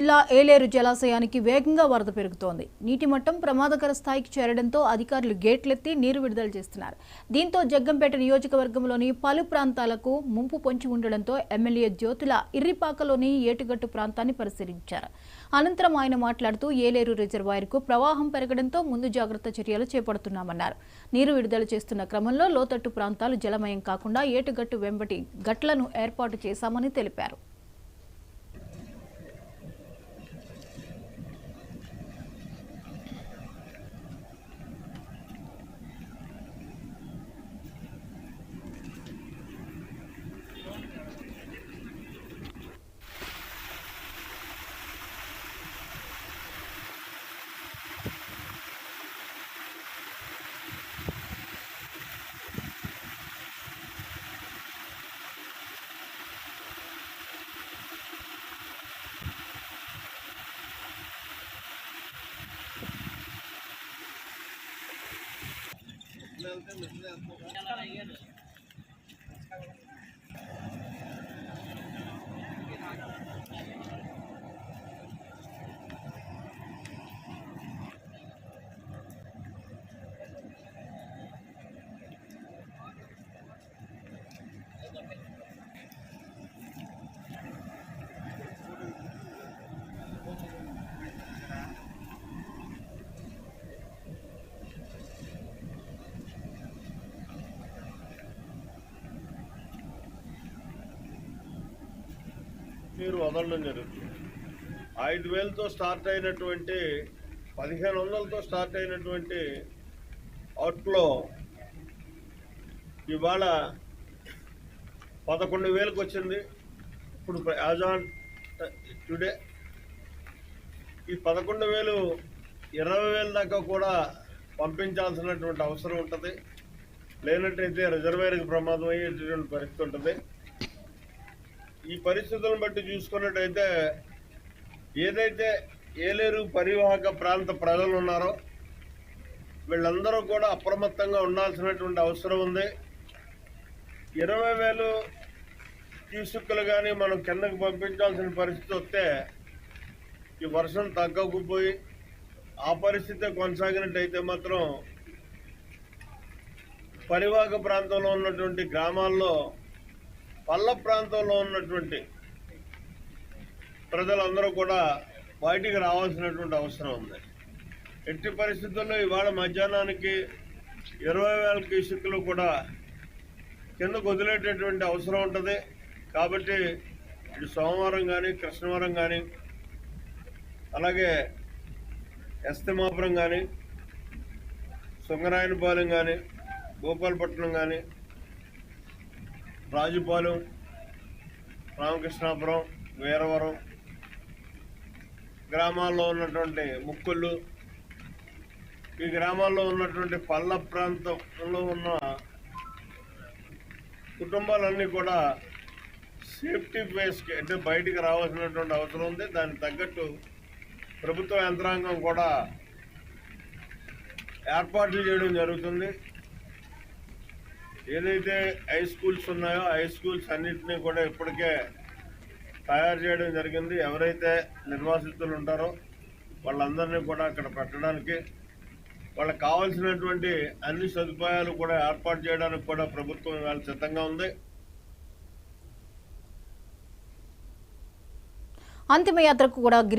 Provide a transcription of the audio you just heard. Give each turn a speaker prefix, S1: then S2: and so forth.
S1: జిల్లా ఏలేరు జలాశయానికి వేగంగా వరద పెరుగుతోంది. నీటి మట్టం ప్రమాదకర స్థాయికి చేరడంతో అధికారులు గేట్లెత్తి నీరు విడుదల చేస్తున్నారు. దీంతో జగ్గంపేట నియోజకవర్గంలోని పలు ప్రాంతాలకు ముంపు పొంచి ఉండడంతో ఎమ్మెల్యే జ్యోతుల ఇర్రిపాకలోని ఏటుగట్టు ప్రాంతాన్ని పరిశీలించారు. అనంతరం ఆయన మాట్లాడుతూ ఏలేరు రిజర్వాయర్కు ప్రవాహం పెరగడంతో ముందు జాగ్రత్త చర్యలు చేపడుతున్నామన్నారు. నీరు విడుదల చేస్తున్న క్రమంలో లోతట్టు ప్రాంతాలు జలమయం కాకుండా ఏటుగట్టు వెంబడి గట్లను ఏర్పాటు చేశామని తెలిపారు.
S2: నీరు వదలడం జరుగుతుంది. 5,000తో స్టార్ట్ అయినటువంటి 1,500తో స్టార్ట్ అయినటువంటి అవుట్లో ఇవాళ 11,000కి వచ్చింది. ఇప్పుడు యాజ్ ఆన్ టుడే ఈ 11,000 20,000 దాకా కూడా పంపించాల్సినటువంటి అవసరం ఉంటుంది. లేనట్టయితే రిజర్వాయర్కి ప్రమాదం అయ్యేటటువంటి పరిస్థితి ఉంటుంది. ఈ పరిస్థితులను బట్టి చూసుకున్నట్టయితే ఏదైతే ఏలేరు పరివాహక ప్రాంత ప్రజలు ఉన్నారో వీళ్ళందరూ కూడా అప్రమత్తంగా ఉండాల్సినటువంటి అవసరం ఉంది. 20,000 క్యూసెక్కులు కానీ మనం కిందకి పంపించాల్సిన పరిస్థితి వస్తే ఈ వర్షం తగ్గకపోయి ఆ పరిస్థితి కొనసాగినట్టయితే మాత్రం పరివాహక ప్రాంతంలో ఉన్నటువంటి గ్రామాల్లో పల్ల ప్రాంతంలో ఉన్నటువంటి ప్రజలందరూ కూడా బయటికి రావాల్సినటువంటి అవసరం ఉంది. ఎట్టి పరిస్థితుల్లో ఇవాళ మధ్యాహ్నానికి 20,000 క్యూసెక్కులు కూడా కిందకు వదిలేటటువంటి అవసరం ఉంటుంది. కాబట్టి ఇటు సోమవారం కానీ కృష్ణవారం కానీ అలాగే ఎస్తమాపురం కానీ సుంగరాయనపాలెం కానీ గోపాలపట్నం కానీ రాజుపాలెం రామకృష్ణాపురం వీరవరం గ్రామాల్లో ఉన్నటువంటి ముక్కుళ్ళు ఈ గ్రామాల్లో ఉన్నటువంటి పల్ల ప్రాంతంలో ఉన్న కుటుంబాలన్నీ కూడా సేఫ్టీ ఫేస్కి అంటే బయటికి రావాల్సినటువంటి అవసరం ఉంది. దానికి తగ్గట్టు ప్రభుత్వ యంత్రాంగం కూడా ఏర్పాట్లు చేయడం జరుగుతుంది. ఏదైతే హై స్కూల్స్ ఉన్నాయో హై స్కూల్స్ అన్నింటినీ కూడా ఇప్పటికే తయారు చేయడం జరిగింది. ఎవరైతే నిర్వాసితులు ఉంటారో వాళ్ళందరినీ కూడా అక్కడ పెట్టడానికి వాళ్ళకి కావాల్సినటువంటి అన్ని సదుపాయాలు కూడా ఏర్పాటు చేయడానికి కూడా ప్రభుత్వం ఇవాళ సిద్ధంగా ఉంది.
S1: అంతిమయాత్రకు కూడా